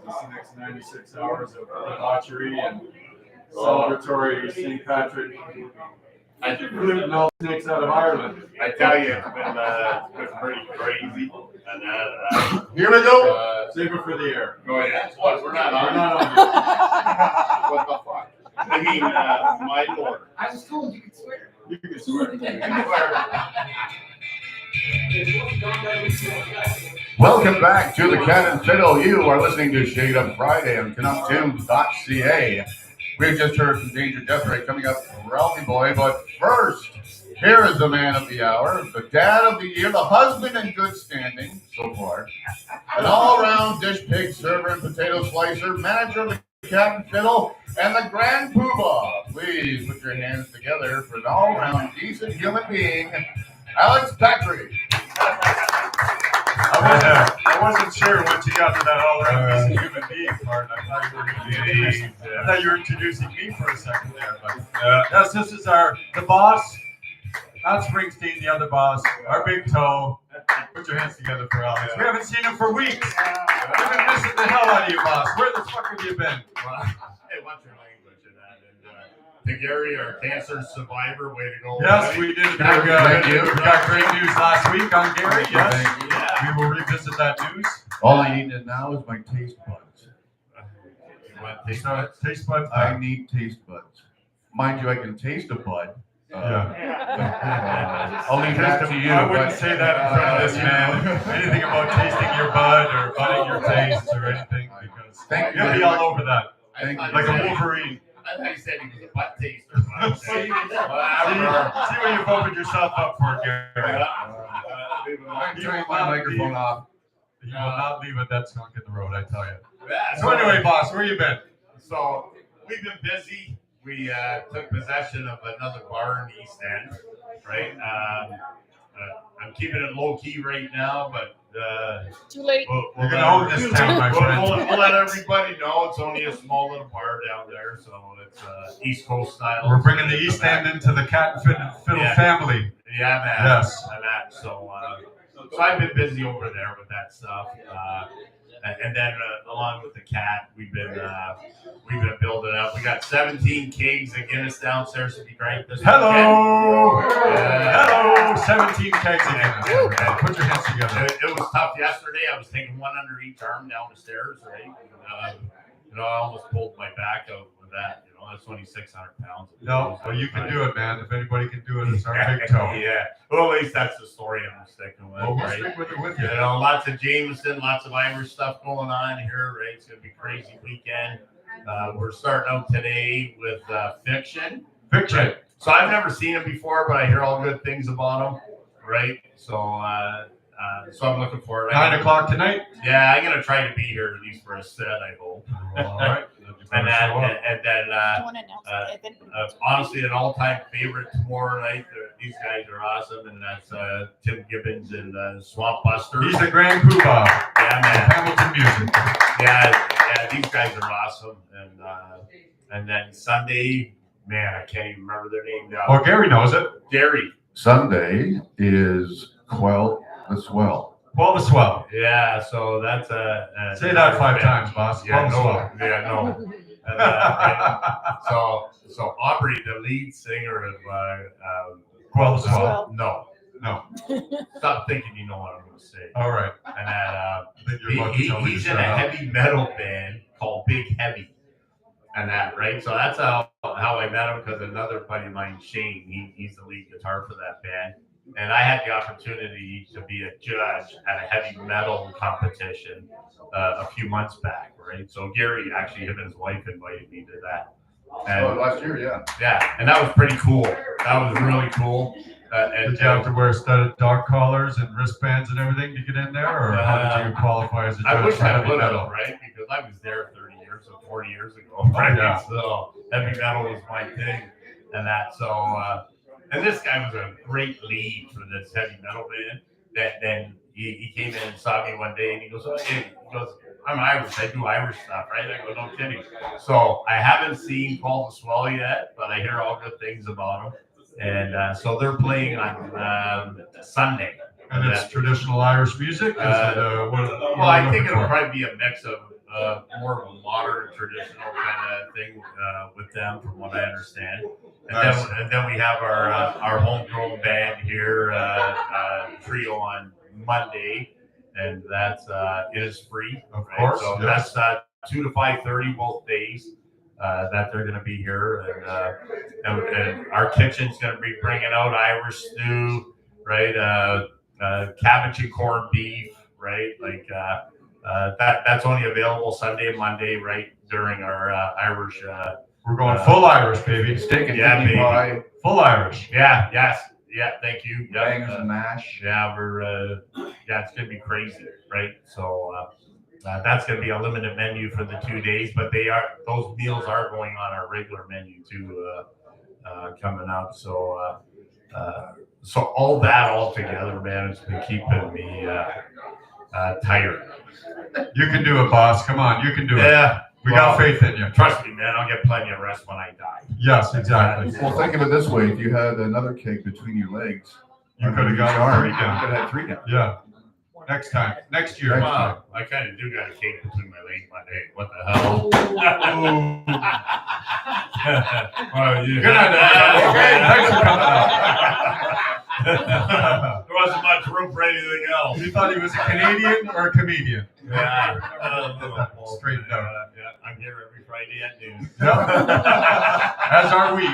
this next 96 hours of debauchery and celebratory St. Patrick. Gluten all snakes out of Ireland. I tell you, it's been pretty crazy. And here we go. Save it for the air. Go ahead. What? We're not on. What the fuck? I mean, my lord. I was told you could swear. You can swear. Welcome back to the Cat and Fiddle. You are listening to Shade Up Friday on CanuckTunes.ca. We've just heard from Danger Death Ray coming up from Ralphie Boy, but first, here is the man of the hour, the dad of the year, the husband in good standing so far, an all-around dish pig server and potato slicer, manager of the Cat and Fiddle, and the Grand Poobah. Please put your hands together for an all-around decent human being, Alex Patrick. I wasn't sure once you got to that all-around decent human being part. I thought you were introducing me for a second there. But yes, this is the boss, not Springsteen, the other boss, our big toe. Put your hands together for Alex. We haven't seen him for weeks. We've been missing the hell out of you, boss. Where the fuck have you been? Hey, what's your language in that? And to Gary, our cancer survivor, way to go. Yes, we did. Thank you. We got great news last week on Gary. Yes, Yeah. we will revisit that news. All I need now is my taste buds. You want taste buds? Taste buds. I need taste buds. Mind you, I can taste a bud. I'll leave that to you. I wouldn't say that in front of this man. Anything about tasting your bud or budding your taste or anything, because you'll be all over that. Like a Wolverine. I thought you said he was a butt taster. See what you've opened yourself up for, Gary. I'm turning my microphone off. You will not leave it that skunk in the road, I tell you. Yeah, So anyway, boss, where you been? So we've been busy. We took possession of another bar in the East End, right? I'm keeping it low key right now, but Too late. You're gonna own this town, my friend. We'll let everybody know it's only a small little bar down there, so it's East Coast style. We're bringing the East End into the Cat and Fiddle family. Yeah, man. Yes. And that. So I've been busy over there with that stuff. And then along with the cat, we've been building up. We got 17 kegs of Guinness downstairs to be drank this weekend. Hello, 17 kegs of Guinness. Put your hands together. It was tough yesterday. I was taking one under each arm down the stairs, right? I almost pulled my back out with that. That's only 600 pounds. No, well, you can do it, man. If anybody can do it, it's our big toe. Yeah. Well, at least that's the story I'm sticking with. Well, we'll right? stick with it with you. Lots of Jameson, lots of Irish stuff going on here, right? It's going to be a crazy weekend. We're starting out today with Fiction. Fiction. So I've never seen him before, but I hear all good things about him, right? So I'm looking forward. 9 o'clock tonight? Yeah, I'm going to try to be here at least for a set, I hope. All right. And then honestly, an all-time favorite tomorrow night. These guys are awesome, and that's Tim Gibbons and Swamp Buster. He's the Grand Poobah. Yeah, man. Hamilton Music. Yeah, these guys are awesome. And then Sunday, man, I can't even remember their name now. Oh, Gary knows it. Gary. Sunday is Quell the Swell. Well, the swell. Yeah, so that's Say that 5 times, boss. Yeah, Well, no. Yeah, no. And, so Aubrey, the lead singer of Well, the swell. No. Stop thinking you know what I'm going to say. All right. And that he's he's in a heavy metal band called Big Heavy, and that, right? So that's how I met him, because another buddy of mine, Shane, he's the lead guitar for that band. And I had the opportunity to be a judge at a heavy metal competition a few months back, right? So Gary, actually, him and his wife invited me to that. And, Last year, yeah. Yeah, and that was pretty cool. That was really cool. Did you have to wear studded dog collars and wristbands and everything to get in there, or how did you qualify as a judge? I wish for I heavy would have, metal? right? Because I was there 40 years ago, right? Yeah. So heavy metal was my thing, and that. So, and this guy was a great lead for this heavy metal band. Then he came in and saw me one day, and he goes, I'm Irish. I do Irish stuff, right? I go, no kidding. So I haven't seen Call the Swell yet, but I hear all good things about him. And so they're playing on Sunday. And it's traditional Irish music? Well, I think it'll probably be a mix of more of a modern, traditional kind of thing with them, from what I understand. And Nice. then we have our homegrown band here, trio on Monday, and that's it is free. Of right? course, So yes. that's 2 to 5:30 both days. That they're going to be here, and our kitchen's going to be bringing out Irish stew, right? Cabbage and corned beef, right? Like that's only available Sunday and Monday, right during our Irish. We're going full Irish, baby. Steak and Yeah, kidney baby. pie, Full Irish. Yeah, yes, yeah. Thank you. Yeah, bangs and mash. yeah, we're yeah, it's gonna be crazy, right? So that's gonna be a limited menu for the 2 days, but those meals are going on our regular menu too, coming up. So so all that all together, man, it's been keeping me tired. You can do it, boss. Come on, you can do it. Yeah, We got faith in you. Trust me, man. I'll get plenty of rest when I die. Yes, exactly. Well, think of it this way: if you had another cake between your legs, You could have got arm, three you down. could have had 3 down. Yeah. Next time. Next year. Wow, I kind of do got a cake between my legs Monday. What the hell? Well, you Good night, everybody. Okay, thanks for There wasn't much room for anything else. You thought he was a Canadian or a comedian? Yeah, Straightened out. Yeah, I'm here every Friday at noon. As are we.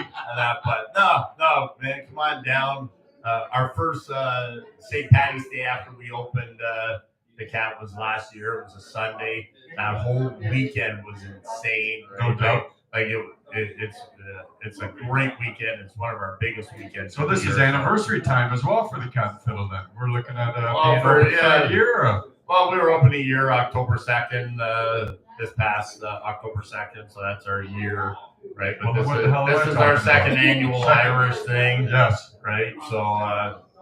But no, man, come on down. Our first St. Patty's Day after we opened the Cat was last year. It was a Sunday. That whole weekend was insane. Right? No doubt. Like it's a great weekend. It's one of our biggest weekends. So of this the is year. anniversary time as well for the Cat and Fiddle then. We're looking at Well, being for- open for yeah. a year. Or? Well, we were open a year, October 2nd, this past October 2nd, so that's our year, right? But Well, what the hell am I this is our talking second about? annual Irish thing, Yes. right? So,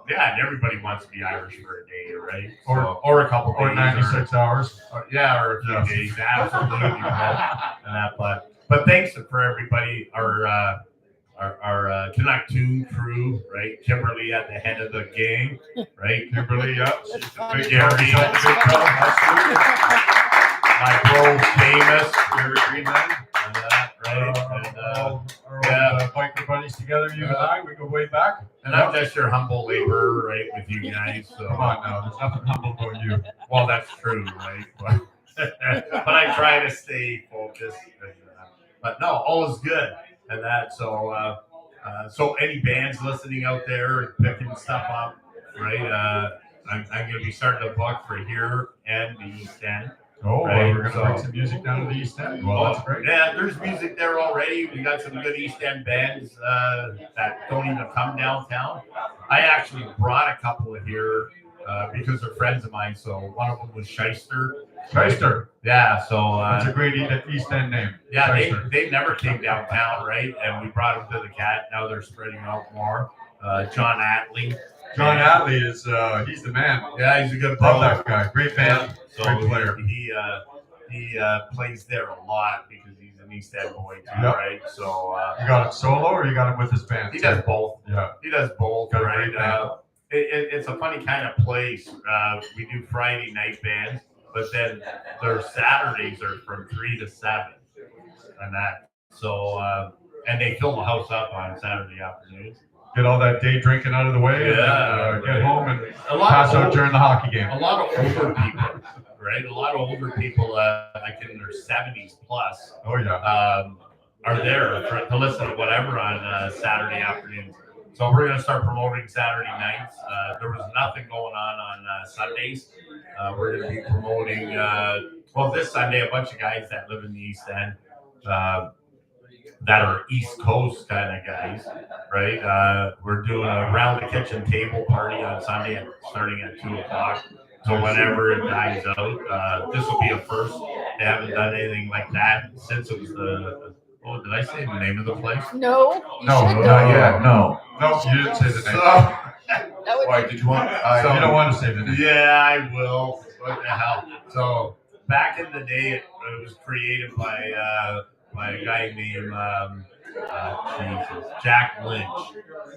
yeah, and everybody wants to be Irish for a day, right? Or- Or a couple Or days. 96 hours. Or a few Yes. days, absolutely. And that, but thanks for everybody, our Canuck Tune crew, right? Kimberly at the head of the gang, right? Kimberly, yep. She's the funny. big Gary, my bro Famous, Gary Green Man. and that, right? Our old yeah. biker buddies together, you and I, we go way back. And I'm just your humble laborer, right, with you guys. So, Come on now, there's nothing humble about you. well, that's true, right? But I try to stay focused. But no, all is good, and that. So, so any bands listening out there picking stuff up, right? I'm going to be starting to book for here and the East End. Oh, Right, well, we're going to bring so- some music down to the East End. Well, that's great. Yeah, there's music there already. We got some good East End bands that don't even come downtown. I actually brought a couple of here because they're friends of mine. So one of them was Shyster. Shyster. Yeah, so That's a great East End name. yeah, Shyster. they never came downtown, right? And we brought them to the Cat. Now they're spreading out more. John Atlee. John Atlee is, he's the man. Yeah, he's a good bro. Love that guy. Great band. So Great player. he plays there a lot because he's an East End boy too, Yep. right? So You got it solo or you got him with his band? he does both. Yeah. He does both, Got a right? great band. It's a funny kind of place. We do Friday night bands, but then their Saturdays are from 3 to 7, and that. So and they fill the house up on Saturday afternoons. Get all that day drinking out of the way and Yeah, then, get right. home and A lot pass of out during the hockey game. a lot of older people, right? A lot of older people, like in their 70s plus, Oh, yeah. are there to listen to whatever on Saturday afternoons. So we're going to start promoting Saturday nights. There was nothing going on Sundays. We're going to be promoting, well, this Sunday, a bunch of guys that live in the East End that are East Coast kind of guys, right? We're doing a round the kitchen table party on Sunday starting at 2 o'clock. So whenever it dies out, this will be a first. They haven't done anything like that since it was did I say the name of the place? No. You No, should no, though. Not yet, no. No, you didn't say the name. That would Why, did you want? You don't want to say the name. Yeah, I will. What the hell? So back in the day, it was created by a guy named Jack Lynch.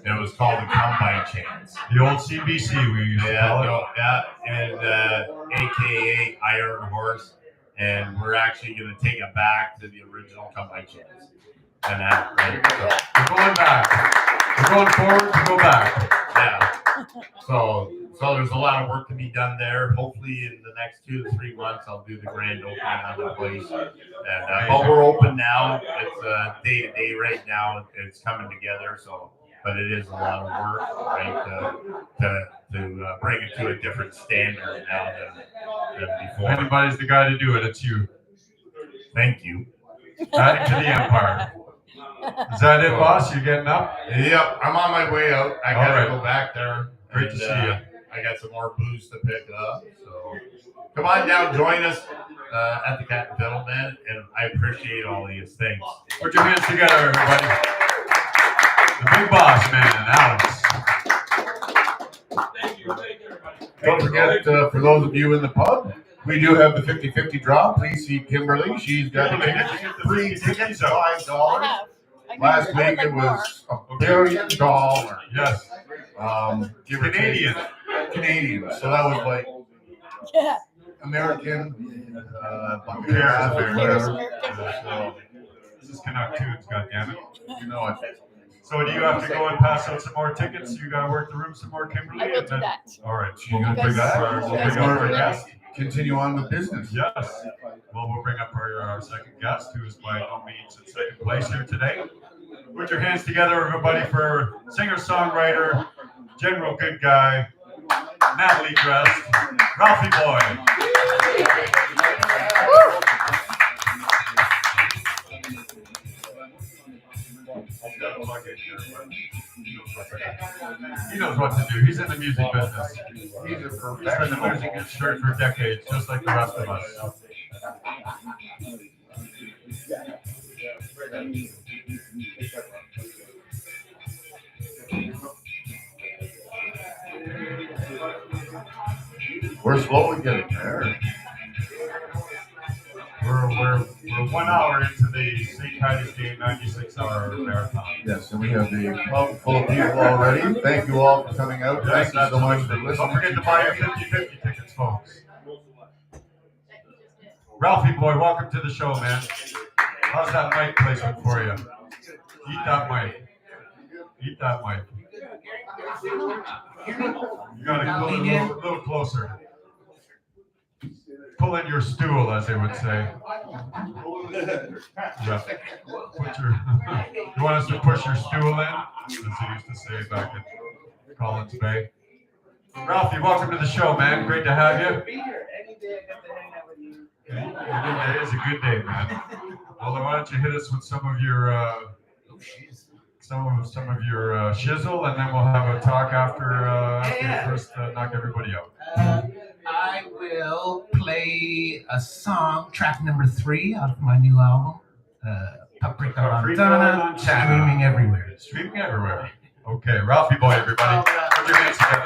And it was called the Come by Chance. The old CBC we used to call it. And AKA Iron Horse. and we're actually going to take it back to the original conventions. And that, right? We're going back. We're going forward to go back. Yeah. So there's a lot of work to be done there. Hopefully in the next 2 to 3 months, I'll do the grand opening on the place. And but we're open now. It's day to day right now. It's coming together. So, but it is a lot of work, right? To bring it to a different standard now than before. Anybody's the guy to do it. It's you. Thank you. Adding to the empire. Is that it, boss? You getting up? Yep, I'm on my way out. I gotta right. go back there. Great to see you. I got some more booze to pick up. So come on down, join us at the Cat and Fiddle, man. And I appreciate all these things. Put your hands together, everybody. The big boss, man, Alex. Don't forget, for those of you in the pub, we do have the 50-50 draw. Please see Kimberly. She's got the tickets. Free tickets, $5. Last week it was $1 billion. Yes. Give or Canadian. take. Canadian. So that was like Yeah. American, Yeah, whatever. American. This is Canuck Tunes, goddammit. You know it. So do you have to go and pass out some more tickets? You got to work the room some more, Kimberly? I will and do then- that. All right. You're gonna bring that? We'll bring Yes. up our guest. Continue on with business. Yes. Well, we'll bring up our second guest, who is by no means in second place here today. Put your hands together, everybody, for singer-songwriter, general good guy, Natalie dressed, Ralphie Boy. He knows what to do. He's in the music business. He's been in the music industry for decades, just like the rest of us. We're slowly getting there. We're 1 hour into the St. Titus Day 96-hour marathon. Yes, and we have the pub full of people already. Thank you all for coming out. Thank you so much for listening. Don't forget to buy your 50-50 tickets, folks. Ralphie Boy, welcome to the show, man. How's that mic placement for you? Eat that mic. Eat that mic. You gotta go a little closer. Pull in your stool, as they would say. Yeah. You want us to push your stool in, as they used to say back in Collins Bay. Ralphie, welcome to the show, man. Great to have you. A good day is a good day, man. Well, then why don't you hit us with some of your shizzle, and then we'll have a talk after you first knock everybody out. I will play a song, track number 3 out of my new album, Paprika Montana, Streaming Everywhere. Streaming everywhere. Okay, Ralphie Boy, everybody. Put your hands together.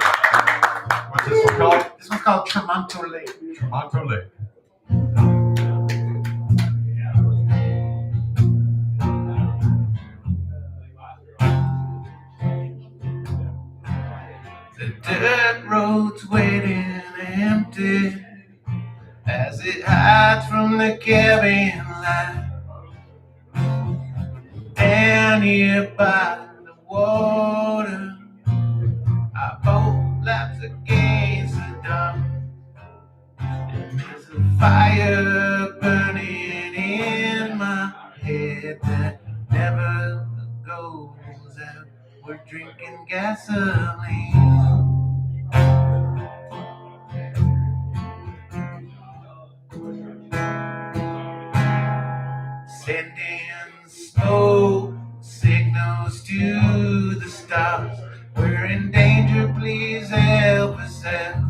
What's this one called? This one's called Tremonto Lake. Tremonto Lake. The dirt road's waiting empty as it hides from the cabin light. Down here by the water, our boat laps against the dock, and there's a fire burning in my head that never goes out. We're drinking gasoline. Sending smoke signals to the stars. We're in danger, please help us out.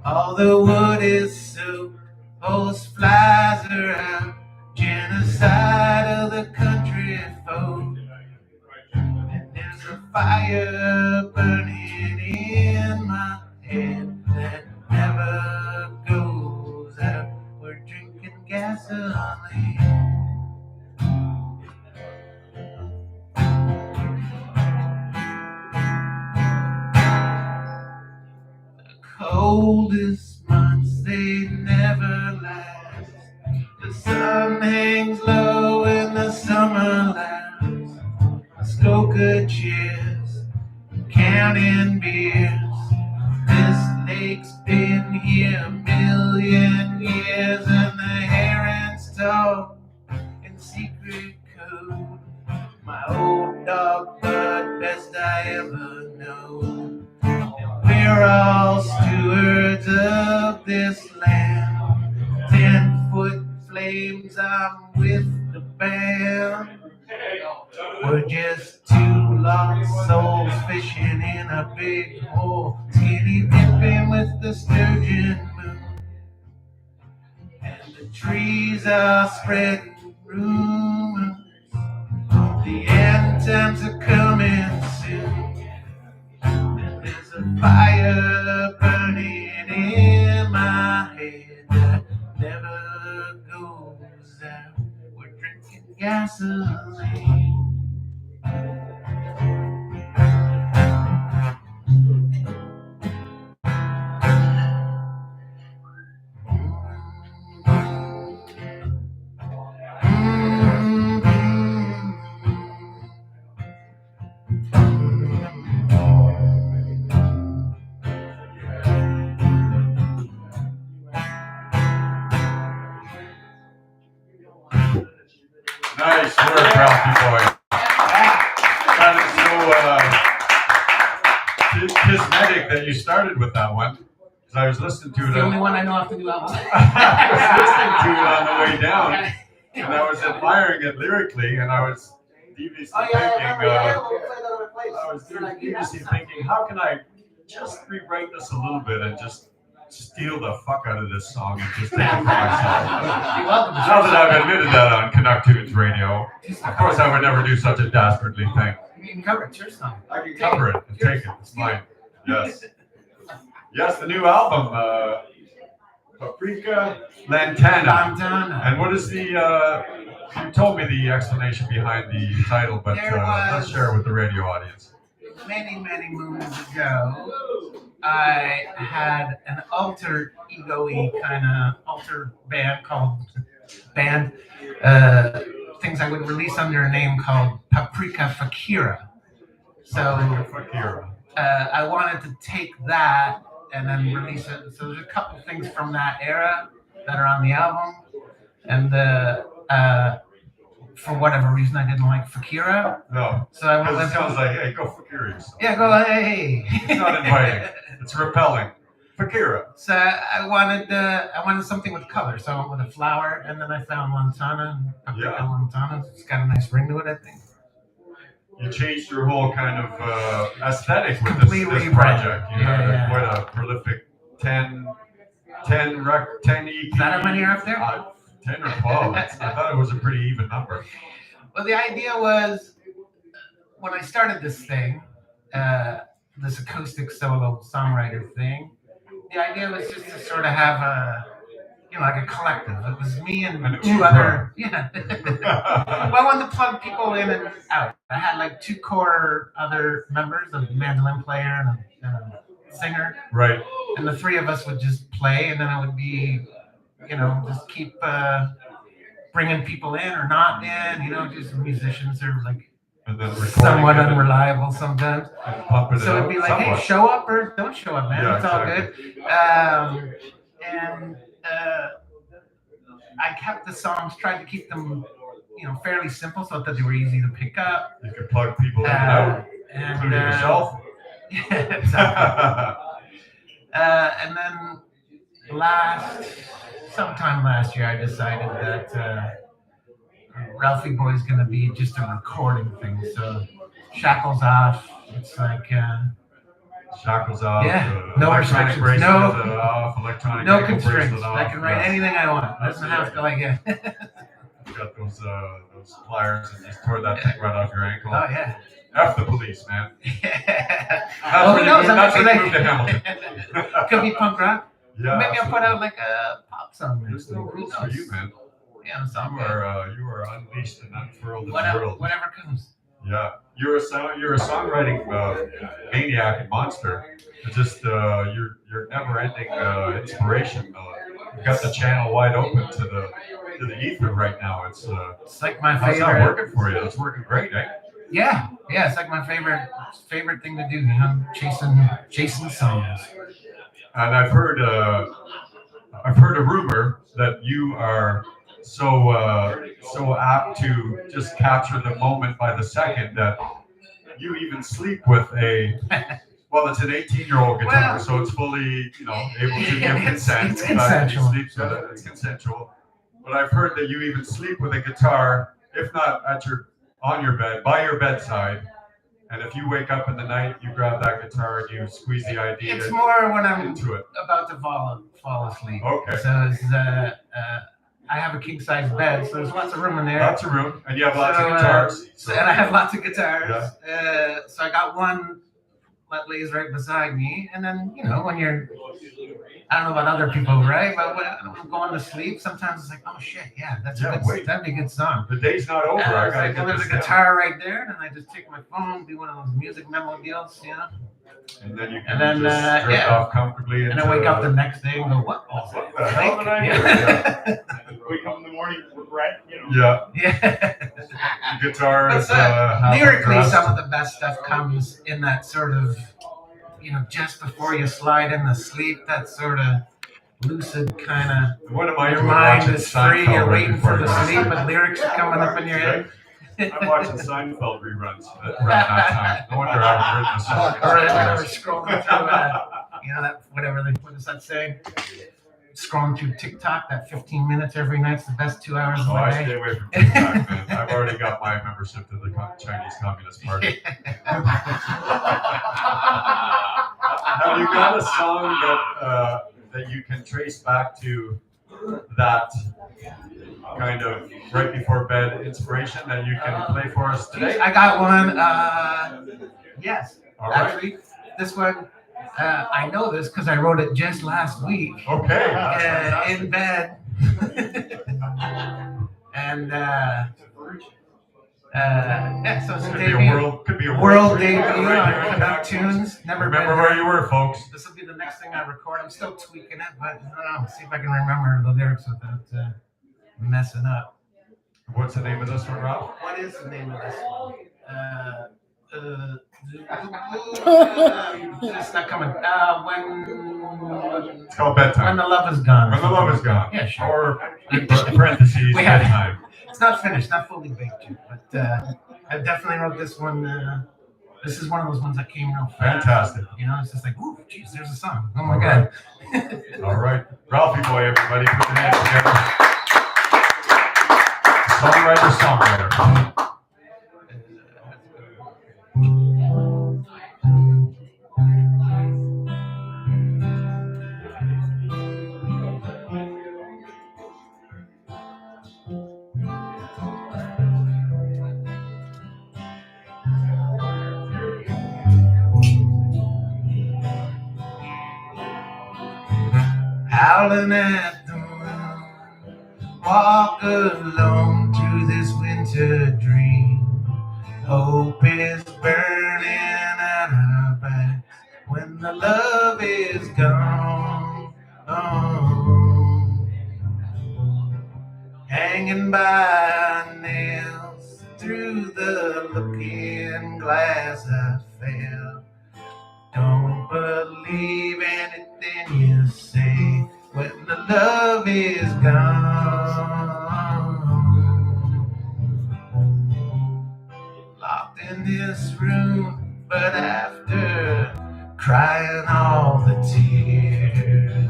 All the wood is soaked, horse flies are out. Genocide of the country folk. And there's a fire burning in my head that never goes out. We're drinking gasoline. The coldest months, they never last. sun hangs low in the summer lands. I stoke a cheers, counting beers. This lake's been here a million years, and the herons talk in secret code. My old dog Bud, best I ever know. And we're all stewards of this land. 10-foot flames, I'm with the band. We're just two lost souls fishing in a big hole, skinny dipping with the sturgeon moon. And the trees are spreading rumors. The end times are coming soon. And there's a fire burning in my head that never goes out. We're drinking gasoline. Nice work, Ralphie Boy. That is so kismetic that you started with that one. Because I was listening to it. It's the only one I know off the new album. I was listening to it on the way down, and I was admiring it lyrically, and I was deviously thinking, how can I just rewrite this a little bit and just steal the fuck out of this song and just take it for myself. Now that I've admitted that on Canuck Tunes Radio, of course I would never do such a dastardly thing. You can cover it. It's your song. I can cover it and take it. It's mine. Yes. Yes, the new album, Paprika Lantana. And what is the, you told me the explanation behind the title, but let's share it with the radio audience. Many, many moons ago, I had an alter ego-y kind of alter band called things I would release under a name called Paprika Fakira. So I wanted to take that and then release it. So there's a couple things from that era that are on the album, and for whatever reason I didn't like Fakira. No. So I went with it sounds like, hey, go Fakira yourself. Yeah, go hey. It's not inviting. It's repelling. Fakira. So I wanted something with color. So I went with a flower, and then I found Lantana. Lantana. It's got a nice ring to it, I think. You changed your whole kind of aesthetic with this project. You had quite a prolific 10 EP. Is that how many are up there? 10 or 12. I thought it was a pretty even number. Well, the idea was, when I started this thing, this acoustic solo songwriter thing, the idea was just to sort of have like a collective. It was me and two other, Well, I wanted to plug people in and out. I had like two core other members, a mandolin player and a singer. Right. And the three of us would just play, and then it would be, just keep bringing people in or not in, just musicians are like somewhat unreliable sometimes. So it'd be like, hey, show up or don't show up, man. It's all good. I kept the songs, tried to keep them, fairly simple so that they were easy to pick up. You could plug people in and out, including yourself. Yeah, exactly. And then sometime last year, I decided that Ralphie Boy is going to be just a recording thing. So shackles off. It's like shackles off. Yeah. No restrictions. Off, electronic. No constraints. Off, I can write anything I want. It doesn't have to You got those pliers and just tore that thing right off your ankle. Oh yeah. F the police, man. Yeah. Who knows? That's when you moved to Hamilton. Could be punk rock. Yeah. Maybe I'll put out like a pop song. There's no rules for you, man. Yeah, you are unleashed and unfurled in the world. Whatever comes. Yeah, you're a songwriting maniac and monster. It's just your never-ending inspiration You've got the channel wide open to the ether right now. It's like my how's favorite. that working for you? It's working great, eh? Yeah, it's like my favorite thing to do. Chasing songs. And I've heard a rumor that you are so apt to just capture the moment by the second that you even sleep with a. Well, it's an 18-year-old guitar, so it's fully, able to give consent. It's consensual. He sleeps with it. It's consensual. But I've heard that you even sleep with a guitar, if not on your bed, by your bedside. And if you wake up in the night, you grab that guitar and you squeeze the idea It's more when I'm into it. about to fall asleep. Okay. So it's, I have a king size bed, so there's lots of room in there. Lots of room, and you have lots of guitars. And I have lots of guitars. Yeah. So I got one that lays right beside me, and then when you're, I don't know about other people, right? But when I'm going to sleep, sometimes it's like, oh shit, yeah, that'd be a good song. The day's not over. I gotta get there's this a guitar right there, and I just take my phone, do one of those music memo deals, And then you can just drift off comfortably. And then wake up the next day and go, what? What the hell did I do? Wake up in the morning, regret, Yeah. Yeah. The guitar is lyrically, half some of the best stuff comes in that sort of, just before you slide into sleep, that sort of lucid kind of. What am I Your doing? mind Watching is free. Seinfeld You're right waiting before for the you go to sleep, but lyrics are coming up in your head. I'm watching Seinfeld reruns around that time. No wonder I haven't heard the song. Or scrolling through that what does that say? Scrolling through TikTok, that 15 minutes every night's the best 2 hours of Oh, my I day. stay away from TikTok, man. I've already got my membership to the Chinese Communist Party. Have you got a song that you can trace back to that kind of right before bed inspiration that you can play for us today? I got one. Yes. All right. Actually, this one, I know this because I wrote it just last week. Okay. In bed. And so it's a Could be a world debut right on here in Canuck the Tunes. Never Remember been where you were, folks. This will be the next thing I record. I'm still tweaking it, but I don't know. See if I can remember the lyrics without messing up. What's the name of this one, Ralph? What is the name of this one? It's not coming. It's called Bedtime. When the Love Is Gone. When the Love Is Gone. Yeah, sure. Or in parentheses, We have- Bedtime. It's not finished, not fully baked yet, but I definitely wrote this one. This is one of those ones that came real fast. Fantastic. It's just like, ooh, geez, there's a song. Oh my God. All right. Ralphie Boy, everybody, put the hands together. Songwriter. Howling at the moon, walk alone through this winter dream. Hope is burning at our backs when the love is gone. Hanging by our nails through the looking glass I fell. Don't believe anything you say when the love is gone. Locked in this room, but after crying all the tears,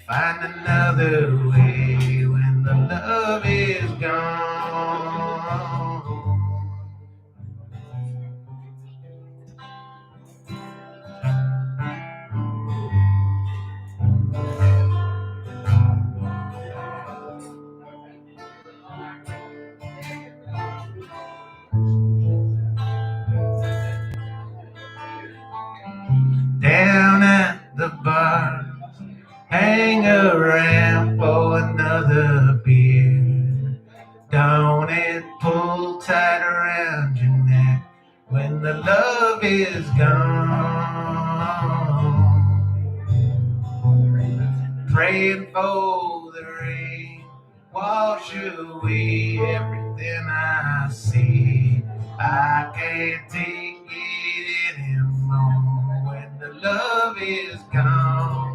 find another way when the love is gone. Down at the bar, hang around for another beer. Don't it pull tight around your neck when the love is gone. before the rain wash away everything I see. I can't take it anymore when the love is gone.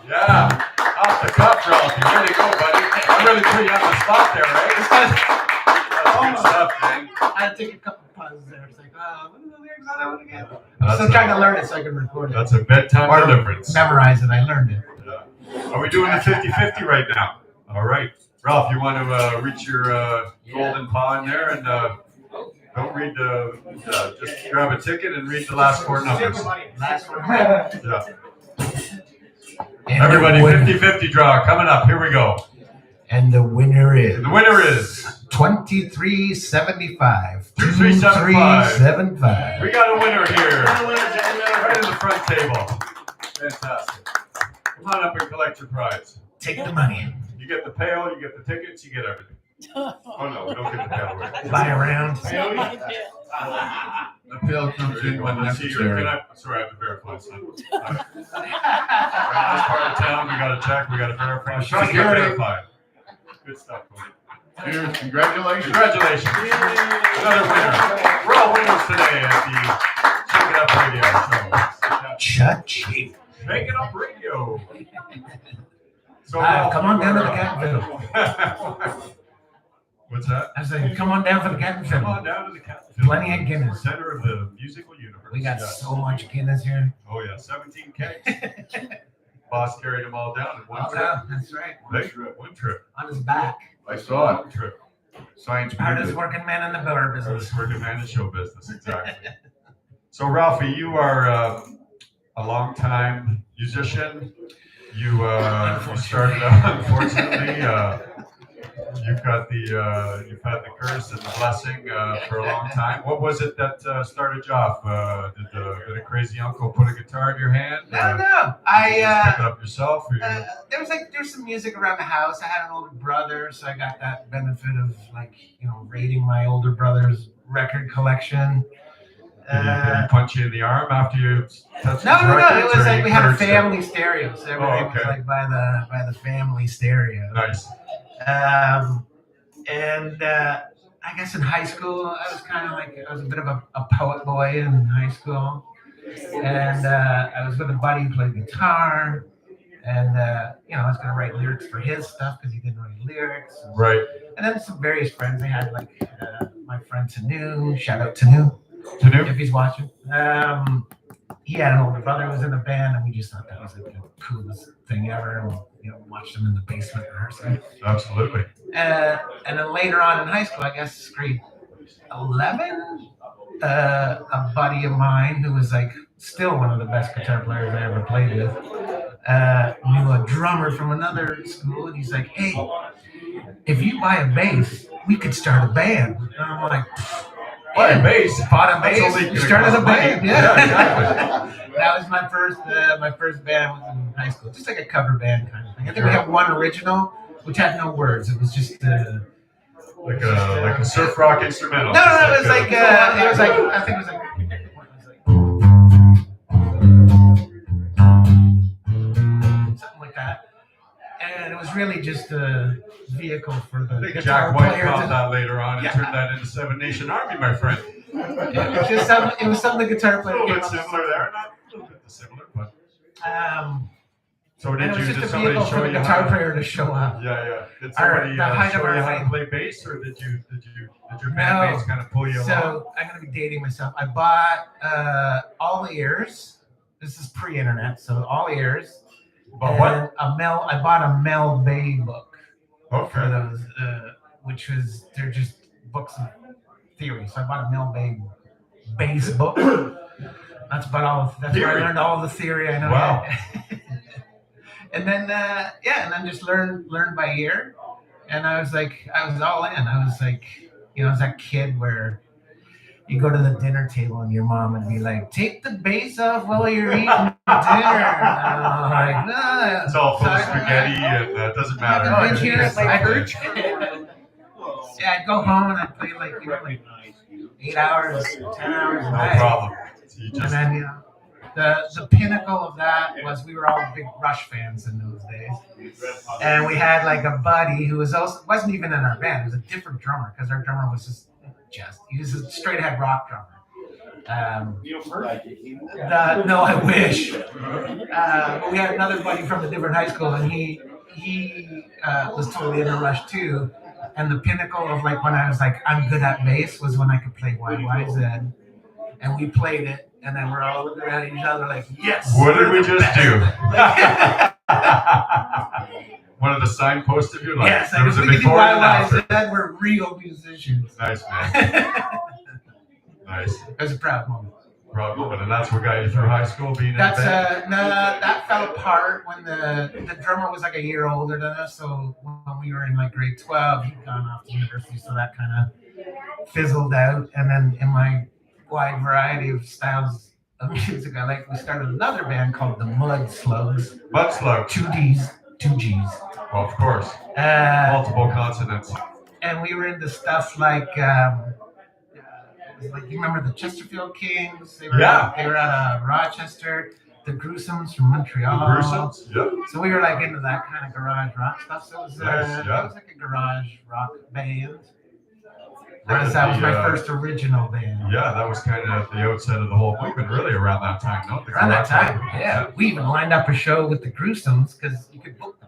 Yeah, off the cuff, Ralphie. Way to go, buddy. I really put you on the spot there, right? That's good stuff, man. I had to take a couple pauses there. It's like, what are the lyrics on that one again? I'm still trying to learn it so I can record it. That's a bedtime deliverance. Memorize it. I learned it. Yeah. Are we doing the 50-50 right now? All right. Ralph, you want to reach your golden paw in there and don't read just grab a ticket and read the last four numbers. Last one. Yeah. And Everybody, 50-50 draw coming up. Here we go. And the winner is. The winner is 2375. 2375. We got a winner here. Right in the front table. Fantastic. Come on up and collect your prize. Take the money. You get the pail, you get the tickets, you get everything. Oh no, we don't get the pail away. Buy a round. The pill comes in when necessary. Sorry, I have to verify something. Right, this part of town, we got to check, we got to verify. Verify. Good stuff, buddy. Cheers, congratulations. Congratulations. Another winner. We're all winners today at the Shake It Up Radio show. Cha-ching. Shake It Up Radio. So, come on down to the Cat and Fiddle. What's that? I said, come on down for the Cat and Come on Fiddle. down to the Cat and Fiddle. Plenty of Guinness. Center of the musical universe. We got Yes. so much Guinness here. Oh yeah, 17 kegs. Boss carried them all down in one trip. Yeah, that's right. One trip. On his back. I saw it. One trip. Science Hardest music. working man in the beer business. Hardest working man in show business, exactly. So Ralphie, you are a long-time musician. You started out, unfortunately. You've had the curse and the blessing for a long time. What was it that started you off? Did a crazy uncle put a guitar in your hand? No. Did you just pick it up yourself? Or There's some music around the house. I had an older brother, so I got that benefit of raiding my older brother's record collection. did he punch you in the arm after you touched No. his records, It was or like he we had a encouraged it? family stereo, so everything okay. was like by the family stereo. Nice. I guess in high school, I was a bit of a poet boy in high school, and I was with a buddy who played guitar, and I was gonna write lyrics for his stuff because he didn't write lyrics. Right. And then some various friends. I had my friend Tanu. Shout out Tanu Tanu? if he's watching. He had an older brother who was in the band, and we just thought that was the coolest thing ever. And watched him in the basement rehearsing. Absolutely. And then later on in high school, I guess grade 11, a buddy of mine who was still one of the best guitar players I ever played with, knew a drummer from another school, and he's like, "Hey, if you buy a bass, we could start a band." And I'm like, Buy a bass? Bought a That's bass, only gonna started a cost money. band. Yeah, exactly. That was my first band was in high school, just like a cover band kind of thing. I think we had one original, which had no words. It was just like a surf rock instrumental. No, it was like I think it was like something like that, and it was really just a vehicle for the I think guitar Jack White player caught to- that later on and turned that into Seven Nation Army, my friend. It was something the guitar A player little came bit up with. similar there, not a little bit similar, but. So And did it was you? just Did a somebody vehicle show for the you guitar how? player to show up. Yeah. Did Our- somebody the height show of you our how to height. play bass, or did your No. bandmates kind of pull you along? So I'm gonna be dating myself. I bought all ears. This is pre-internet, so all ears. But what? And I bought a Mel Bay book for Okay. those, they're just books of theory. So I bought a Mel Bay bass book. That's about all. That's where I Theory. learned all the theory I know. Wow. And then and then just learn by ear. And I was all in. I was like, I was that kid where you go to the dinner table and your mom would be like, "Take the bass off while you're eating dinner." And I'm like, "No." It's all full of So spaghetti, and it doesn't matter. I'd Right? go home and I'd play 8 hours, 10 hours a No night. problem. You And just, then, the pinnacle of that was we were all big Rush fans in those days. And we had like a buddy who wasn't even in our band. He was a different drummer because our drummer was he was a straight ahead rock drummer. No, I wish. We had another buddy from a different high school, and he was totally into Rush too. And the pinnacle of like when I was like, I'm good at bass was when I could play YYZ. And we played it, and then we're all looking at each other like, yes. what did we just do? One of the signposts of your life. Yes, There was a we could do before and an after. YYZ. We're real musicians. Nice, man. Nice. It was a proud moment. Problem, and that's what got you through high school, being in That's the band? no, that fell apart when the drummer was like a year older than us. So when we were in like grade 12, he'd gone off to university, so that kind of fizzled out. And then in my wide variety of styles of music I like, we started another band called the Mud Slugs. Mud Slug. 2 D's, 2 G's. Well, of course. Multiple consonants. And we were into stuff like you remember the Chesterfield Kings? They were out of Rochester. The Gruesomes from Montreal. The Gruesomes? Yep. So we were like into that kind of garage rock stuff. So it was, Nice, it yeah. was like a garage rock band. Right at That was the, my first original band. Yeah, that was kind of the outset of the whole movement, really, around that time, no? Around that time, yeah. We even lined up a show with the Gruesomes because you could book them.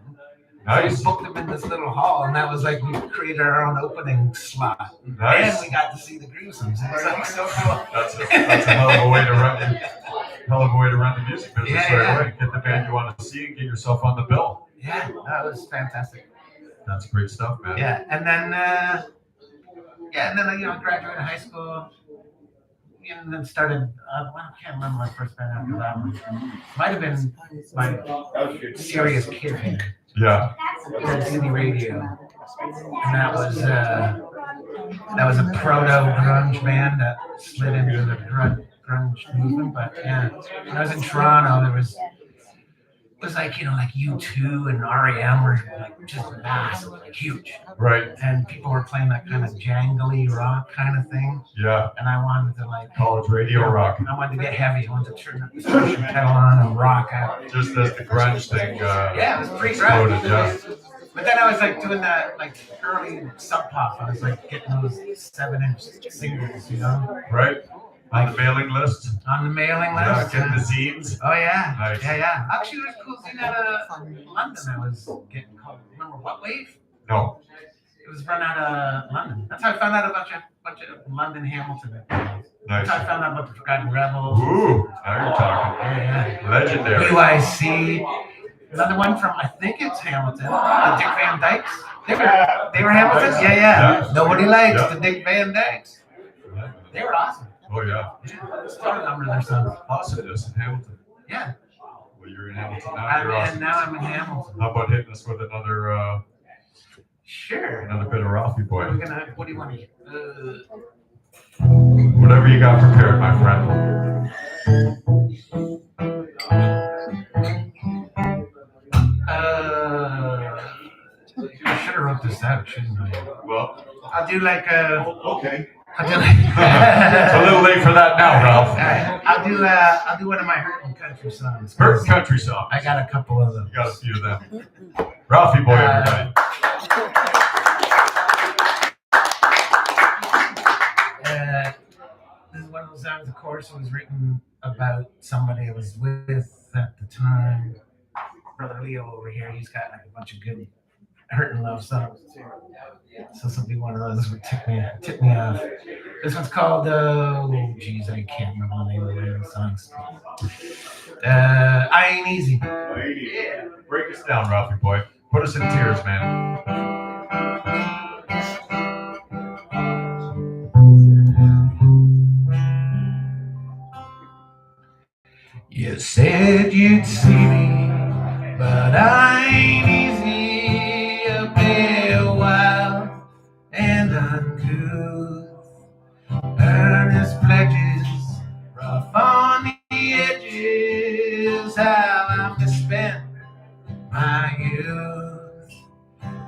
Nice. So we booked them in this little hall, and that was like we created our own opening slot. Nice. And we got to see the Gruesomes. It was like so cool. That's a hell of a way to run the music business right away. Get the band you want to see and get yourself on the bill. Yeah, that was fantastic. That's great stuff, man. Yeah, and then I graduated high school, and then started. I can't remember my first band after that one. Might have been my Serious Kid band. Yeah. On City Radio, and that was a proto grunge band that slid into the grunge movement. But yeah, when I was in Toronto, it was like like U2 and REM were like just massive, like huge. Right. And people were playing that kind of jangly rock kind of thing. Yeah. And I wanted to like college radio rock. I wanted to get heavy. I wanted to turn the distortion pedal on and rock out. Just as the grunge thing. Yeah, it was pretty exploded, grunge. yeah. But then I was like doing that like early sub pop. I was like getting those 7-inch singles, Right. On the mailing list. On the mailing list. Yeah, getting the zines. Oh yeah. Nice. Yeah. Actually, there's a cool zine out of London I was getting called. Remember What Wave? No. It was run out of London. That's how I found out about a bunch of London Hamilton. Nice. That's how I found out about the Forgotten Rebels. Ooh, now you're talking. Yeah. Legendary. UIC. Another one from, I think it's Hamilton. Dick Van Dykes. They were Hamilton? Yeah. Nobody likes the Dick Van Dykes. They were awesome. Oh, yeah. Still remember their songs. Awesome. This in Hamilton. Yeah. Well, you're in Hamilton now. You're awesome. And now I'm in Hamilton. How about hitting us with another Sure. Another bit of Ralphie Boy? What do you want to hear? Whatever you got prepared, my friend. I should have wrote this out, shouldn't I? Well, I'll do like a. Okay. I'll do like, it's a little late for that now, Ralph. All right. I'll do one of my Hurtin' country songs. Hurtin' country songs. I got a couple of them. You got a few of them. Ralphie Boy, everybody. This is one of those songs, of course, it was written about somebody I was with at the time. Brother Leo over here, he's got like a bunch of good Hurtin' love songs too. So this will be one of those that tip me off. This one's called, I can't remember the name of the songs. I Ain't Easy. Yeah. Break us down, Ralphie Boy. Put us in tears, man. You said you'd see me, but I ain't easy, a bit wild and uncouth. Earnest pledges, rough on the edges, how I'm to spend my youth.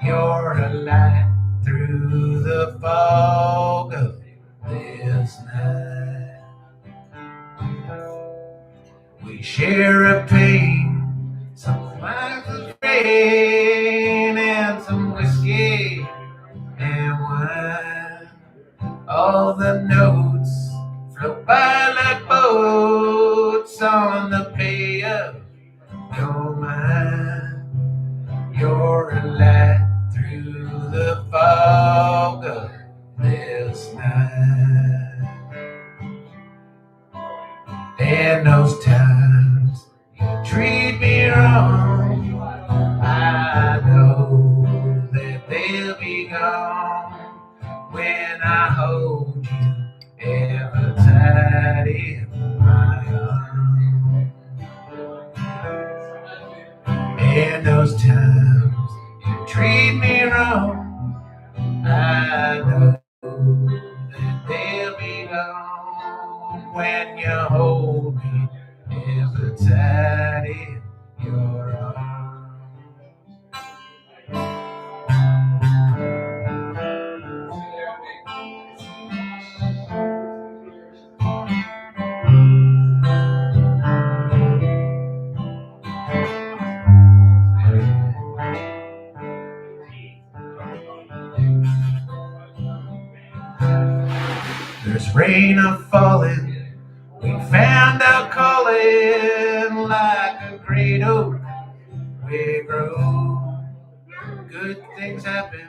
You're a light through the fog of this share a pain, some lines of rain, and some whiskey and wine. All the notes float by like boats on the bay of your mind. You're a light through the fog of this night. And those times you treat me wrong, I know that they'll be gone when I hold you ever tight in my arms. And those times you treat me wrong, I know that they'll be gone when you hold me ever tight in your arms. There's rain a-falling, we found our calling, like a great oak we grow. Good things happen,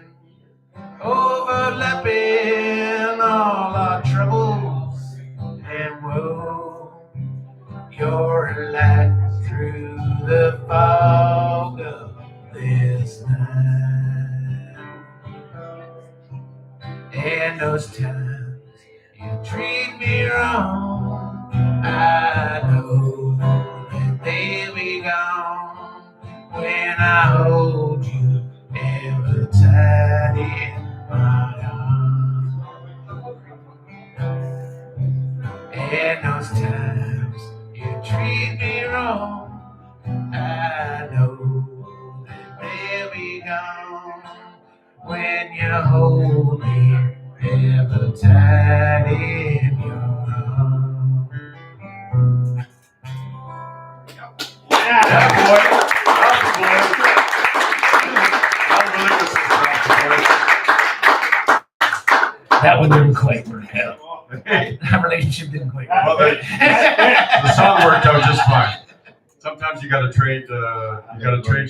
overlapping all our troubles and woe. You're a light through the fog of this night. And those times you treat me wrong, I know that they'll be gone when I hold you ever tight in my arms. And those times you treat me wrong, I know that they'll be gone when you hold me ever tight in your arms. Yeah, boy. Ralphie Boy. Unbelievable stuff, boy. That one didn't quite work out. Hey, That relationship didn't quite work well, the song worked out just fine. Sometimes you gotta trade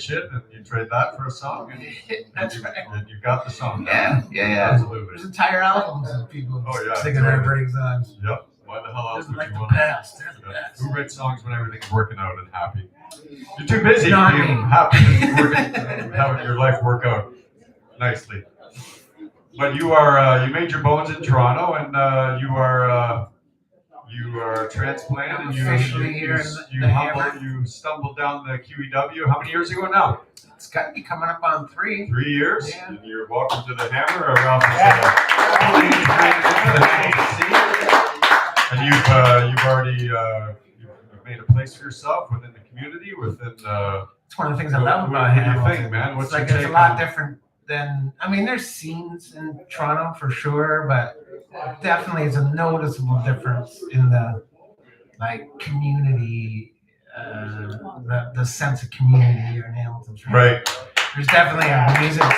shit, and you trade that for a song, and That's right. and you got the song. Yeah. Absolutely. There's entire albums of people Oh, yeah. singing their break songs. Yep. Why the hell else They're would like you the want to? best. They're the Yeah. best. Who writes songs when everything's working out and happy? You're too busy Not being me. happy and having your life work out nicely. But you made your bones in Toronto, and you are a transplant, and Officially here in the Hammer. you stumbled down the QEW. How many years ago now? It's got to be coming up on 3. 3 years. Yeah. And you're welcome to the Hammer, or Ralphie and you've already you've made a place for yourself within the community, within. It's one of the things I love about What do you Hamilton. think, man? What's It's like your it's a take lot on- different than, I mean, there's scenes in Toronto for sure, but definitely it's a noticeable difference in the like community, the sense of community here in Hamilton. Right. There's definitely a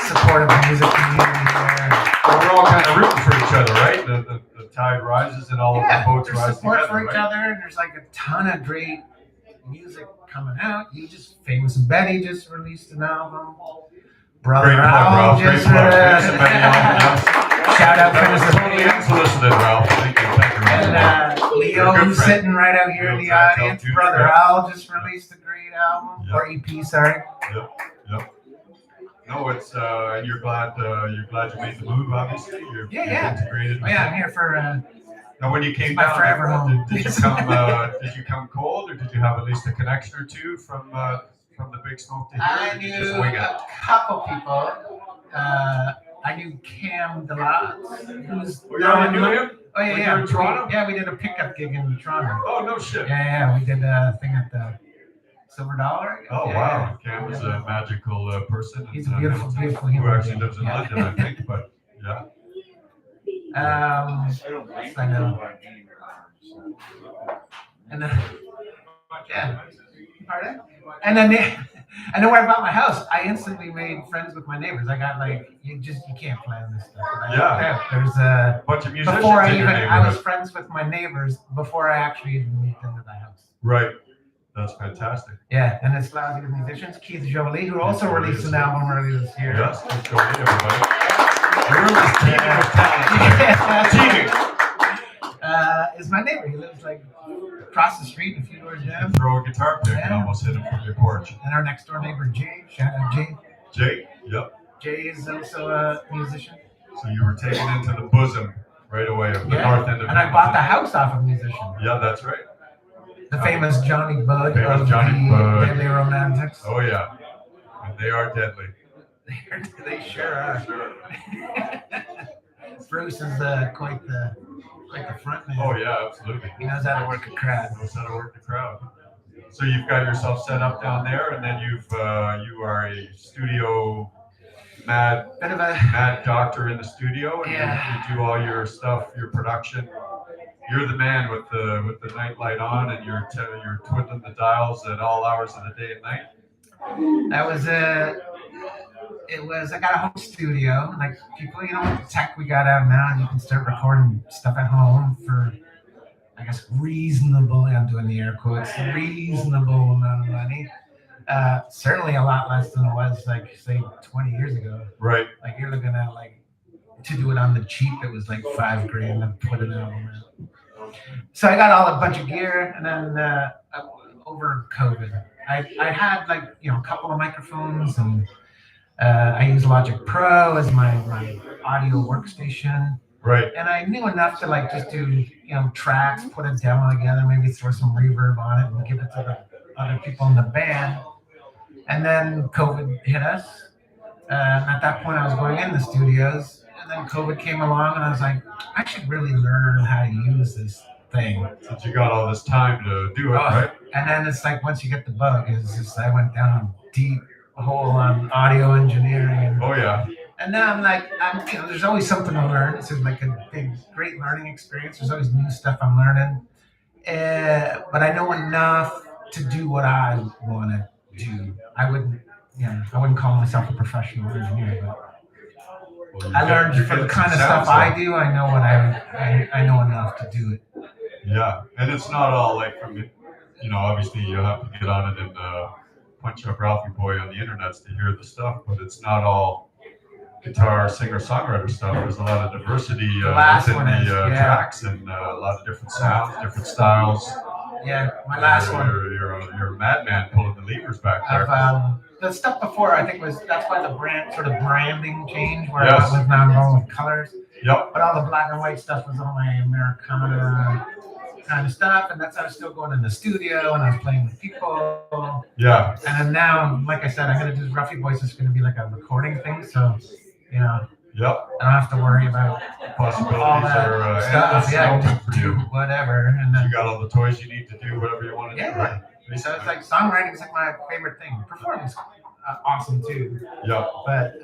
supportive music community there. Well, we're all kind of rooting for each other, right? The tide rises and all of the boats there's rise support together, for each right? other, and there's like a ton of great music coming out. Famous and Betty just released an album. Brother Great plug, Al Ralph. Great just plug. Famous and Betty on the house. shout out That was Famous and totally Betty. unsolicited, Ralph. Thank you, And Ralph. Leo, You're a good who's friend. sitting right out here in Leo the Trackhouse, audience. too, Brother right? Al just released a great album, Yep. or EP, sorry. Yep. No, it's and you're glad you made the move. Obviously, you're Yeah. integrated. Oh yeah, I'm here for. Now, when you came My down, forever home. did you come cold, or did you have at least a connection or two from the Big Smoke to here? I or did you knew just wing it? a couple people. I knew Cam DeLotte, who's Oh, you already knew him? Oh yeah, When yeah. you were in Toronto? Yeah, we did a pickup gig in Toronto. Oh, no shit. Yeah, we did a thing at the Silver Dollar. Oh, Yeah. wow. Cam is a magical person. He's in, a beautiful, Hamilton, beautiful who human actually being. lives in Yeah. London, I think. But yeah. I know. And then Yeah. Pardon? And then and then when I bought my house, I instantly made friends with my neighbors. I got like you can't plan this stuff. Yeah. There's a Bunch of musicians before in your I was neighborhood. friends with my neighbors before I actually even moved into the house. Right. That's fantastic. Yeah, and it's lousy with musicians. Keith Jolie, who also Jolie released is an album earlier this year. Yes, let's go in, everybody. The room is teeming with talent. Teeming. Is my neighbor. He lives like across the street, a few doors down. Throw a guitar pick and Yeah. almost hit him from your porch. And our next door neighbor, Jay. Shout out Jay. Jake, yep. Jay is also a musician. So you were taken into the bosom right away of the north end of And I bought the house off of a musician. Yeah, that's right. The famous Johnny Bud Famous of Johnny the Bud. Deadly Romantics. Oh, yeah. And they are deadly. They sure are. Bruce is quite the front man. Oh, yeah, absolutely. He knows how to work a crowd. Knows how to work the crowd. So you've got yourself set up down there, and then you are a studio mad doctor in the studio, and you do all your stuff, your production. You're the man with the night light on, and you're twiddling the dials at all hours of the day and night. That was I got a home studio, like people, with the tech we got out now, and you can start recording stuff at home for, I guess, reasonable, I'm doing the air quotes, reasonable amount of money. Certainly a lot less than it was, like, say, 20 years ago. Right. Like, you're looking at, like, to do it on the cheap, it was like $5,000 to put an album out. So I got a bunch of gear, and then over COVID, I had, like, a couple of microphones, and I use Logic Pro as my audio workstation. Right. And I knew enough to like just do, tracks, put a demo together, maybe throw some reverb on it and give it to the other people in the band. And then COVID hit us. And at that point I was going in the studios, and then COVID came along and I was like, I should really learn how to use this thing. Since you got all this time to do it, right? And then it's like, once you get the bug, it's just, I went down a deep hole on audio engineering. Oh, yeah. And then I'm like, there's always something to learn. This is like a big, great learning experience. There's always new stuff I'm learning. But I know enough to do what I want to do. I wouldn't call myself a professional engineer, but I learned for the kind of stuff I do, I know what I know enough to do it. Yeah, and it's not all like from, obviously you have to get on it and punch up Ralphie Boy on the internet to hear the stuff, but it's not all guitar, singer, songwriter stuff. There's a lot of diversity within the tracks, and a lot of different sounds, different styles. Yeah, my last one. You're a madman pulling the levers back there. The stuff before, I think, that's why the branding change, where I was now going with colors. Yep. But all the black and white stuff was all my Americana kind of stuff, and I was still going in the studio, and I was playing with people. Yeah. And then now, like I said, I'm gonna do Ralphie Boy. It's going to be like a recording thing, so Yep. I don't have to worry about possibilities all that stuff. Yeah, just do whatever, and then you got all the toys you need to do whatever you want to do. Right? So it's like songwriting is like my favorite thing. Performing is awesome too. Yep. But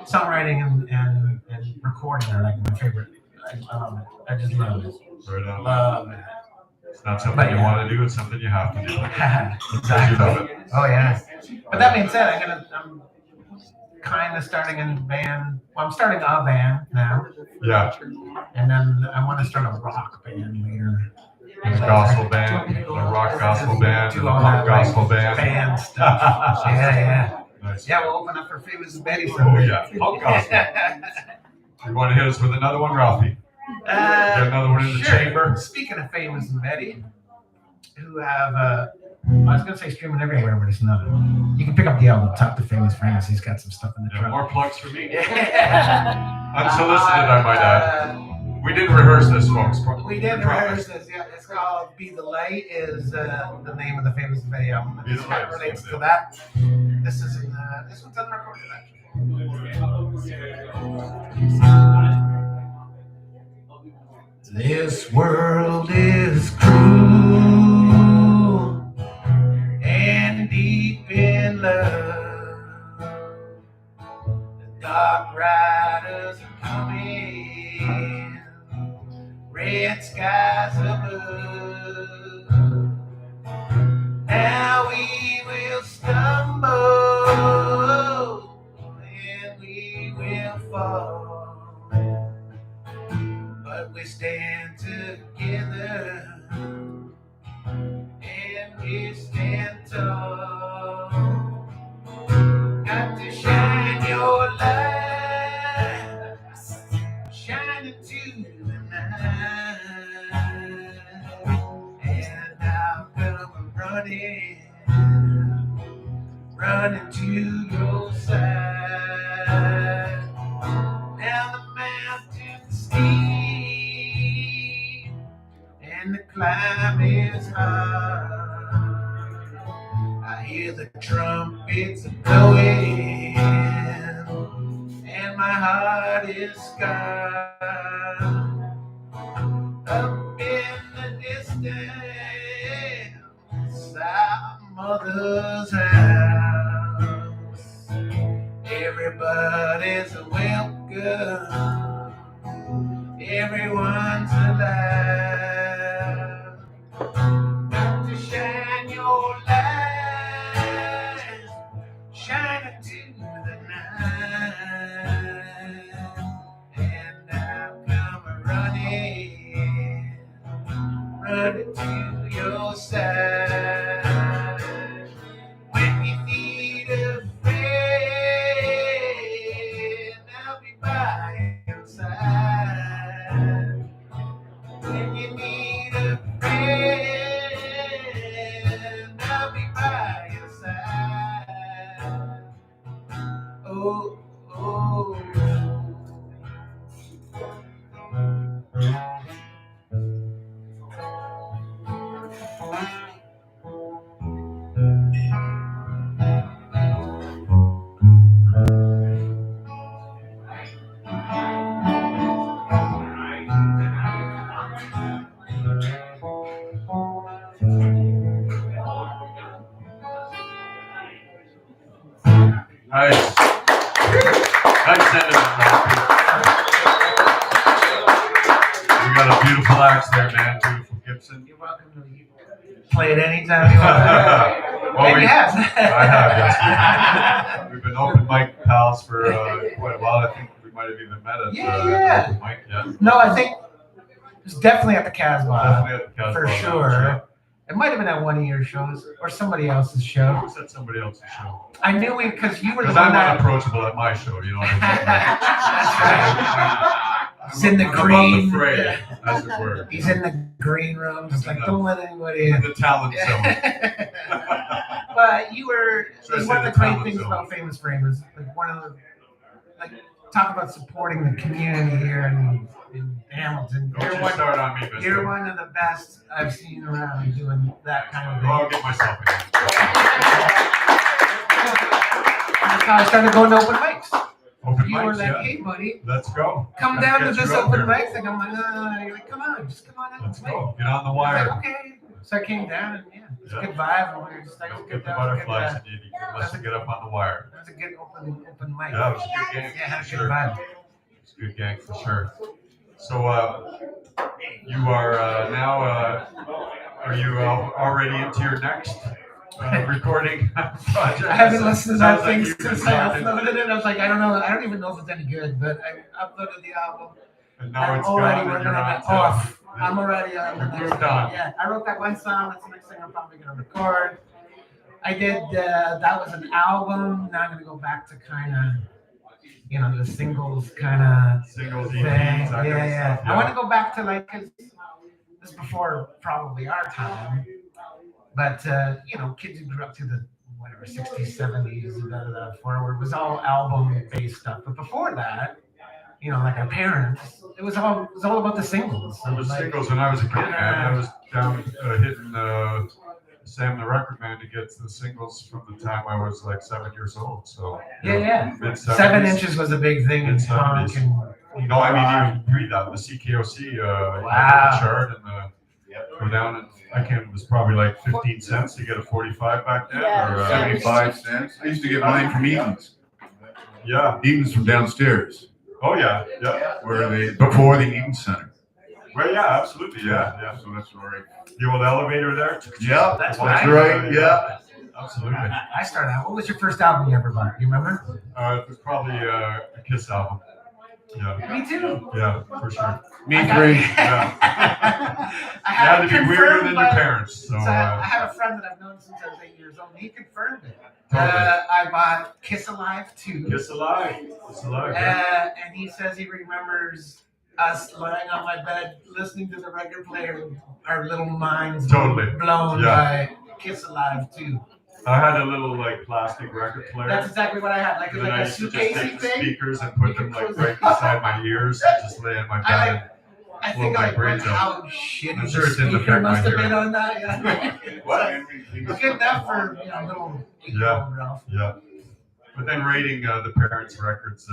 songwriting and recording are like my favorite. I just love it. Right on. Love it. It's not something you want to do; it's something you have to do. Exactly. You love it. Oh yeah. But that being said, I'm kind of starting a band. Well, I'm starting a band now. Yeah. And then I want to start a rock band later. A gospel band, a rock gospel band, and a punk gospel band. Band stuff. Yeah. Nice. Yeah, we'll open up for Famous Betty. Oh yeah, punk gospel. You want to hit us with another one, Ralphie? Get another one in the chamber. Speaking of Famous and Betty, who have I was gonna say streaming everywhere, but it's not. You can pick up the album Top to Famous Framus. He's got some stuff in the trunk. More plugs for me. Yeah. Unsolicited, I might add. We didn't rehearse this, folks. We did rehearse this. Yeah, it's called "Be the Light." Is the name of the Famous and Betty album. Be the It Light, relates same to deal. that. This one's unrecorded actually. This world is cruel and deep in love. The dark riders are coming, red skies above. Now we will stumble and we will fall, but we stand together and we stand tall. Got to shine your light, shine into the night, and I'll come running to your side. Down the mountain steep, and the climb is hard. I hear the trumpets blowing, and my heart is scarred. Up in the distance, our mother's house. Everybody's welcome, everyone's alive. Got to shine your light, shine into the night, and I'll come running to your side. When you need a friend, I'll be by your side. When you need a friend, I'll be by your side. Oh, oh. Nice. Nice sentiment, Ralphie. You got a beautiful axe there, man. Beautiful Gibson. You're welcome to play it anytime you want. Well, Maybe you have. I have, yes. We've been open mic pals for quite a while. I think we might have even met at Yeah. open mic, yeah. No, I think it's definitely at the Casbah. Definitely at the Casbah For Lounge, sure. yeah. It might have been at one of your shows or somebody else's show. Who was at somebody else's show? I knew it because you were the Because one I'm that. unapproachable at my show, you know what I mean? He's in the I'm green. above the fray, as it were. He's in the green room. It's like, don't let anybody In in. the talent zone. But you were Should I say one of the the great talent things zone? about Famous Framus. Like one of the talk about supporting the community here in Hamilton. Don't you start on me, mister. You're one of the best I've seen around doing that kind of thing. I'll get myself again. That's how I started going to open mics. Open You were mics, like, yeah. hey, buddy, Let's go. come Let's down to get this you out open there. mic. Like, I'm like, you're like, come on, just come on out. Let's and play. go. Get on the I was wire. like, okay. So I came down and it's a Yeah. good vibe. And we were just like, Don't good get the vibe, butterflies good, in you unless you get up on the wire. It was a good open mic. Yeah, it was a good game. Yeah, had a for good vibe. It's a good gang for sure. So you are now, are you already into your next recording project? I haven't listened to that Sounds thing like you've been since I talking, uploaded it. I was like, I don't know. I don't even know if it's any good, but I uploaded the album. and now I'm it's already gone and working you're on on that. to Off. I'm already on the You've next moved thing. on. Yeah, I wrote that one song. That's the next thing I'm probably going to record. I did, that was an album. Now I'm going to go back to kind of, the singles kind of singles, thing. EPs, that kind of Yeah. stuff. I want to go back to because this is before probably our time. But, kids who grew up to the, 60s, 70s, forward was all album-based stuff. But before that, like our parents, it was all about the singles. So It was singles when I was a kid, man. I was down hitting Sam the Record Man to get the singles from the time I was like 7 years old. So Yeah. mid-70s. 7 inches was a big thing in Mid-70s. punk. And, No, I mean even pre that, the CKOC Wow. the chart and go down and I can't. It was probably like 15 cents to get a 45 back then. Yeah. Or, 75 cents. I used to get mine from Eaton's. yeah. Eaton's from downstairs, Oh yeah. Yeah. before the Eaton Center. Well, yeah, absolutely. Yeah. So that's right. The old elevator there. Yeah, That's that's what I- right. Yeah. Absolutely. I started out. What was your first album you ever bought? You remember? It was probably a Kiss album. Yeah. Me too. Yeah, for sure. Me I got- three. Yeah. I You had to be weirder confirmed than your by- parents. So, So I have a friend that I've known since I was 8 years old, and he confirmed it. Totally. I bought Kiss Alive 2. Kiss Alive. Kiss Alive. Yeah. And he says he remembers us lying on my bed listening to the record player, our little minds Totally. blown Yeah. by Kiss Alive 2. I had a little like plastic record player. That's exactly what I had. Like, it was And then I like a used to just take suitcasey the thing. speakers and put them like right beside my ears and just lay in my bed. I blow think my like brains out. how shitty I'm sure the it didn't speaker affect my must have hearing. been on that. Yeah. What? It's good enough for little 8-year-old Ralph. Yeah. But then rating the parents' records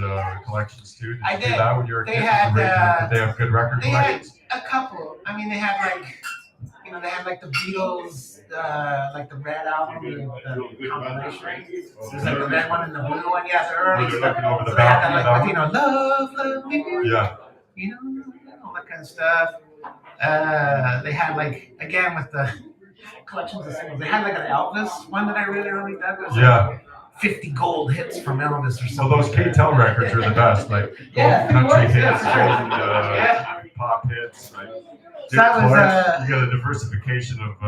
collections too. Did I you do did. that when you were a They kid? had, Did they have good record They had collections? a couple. I mean, they had like, they had like the Beatles, like the Red album, the compilation. There's like the red one and the blue one. Yeah, the early Were they stuff. looking over the So they had that, balcony, like, with, love me, Yeah. all that kind of stuff. They had like, again with the collections of singles, they had like an Elvis one that I really dug. It was Yeah. like 50 gold hits from Elvis or Well, something. those K-Tel records are the best. Like Yeah, country it was, yeah, hits, for sure. and Yeah. pop hits. Right? So that was, You got a diversification of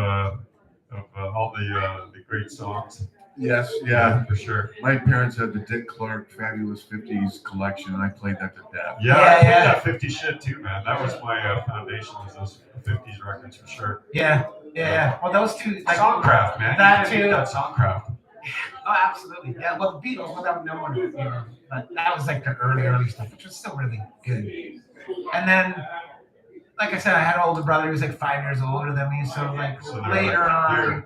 all the great songs. Yes. Yeah. For sure. My parents had the Dick Clark Fabulous 50s collection, and I played that to death. Yeah, Yeah, I played yeah. that 50 shit too, man. That was my foundation, was those 50s records for sure. Yeah. Well, those two, like, Songcraft, man. That You can't beat too. that Songcraft. Oh, absolutely. Yeah. Well, the Beatles, without no one, but that was like the early stuff, which was still really good. And then, like I said, I had an older brother who was like 5 years older than me. So like So they're later like on,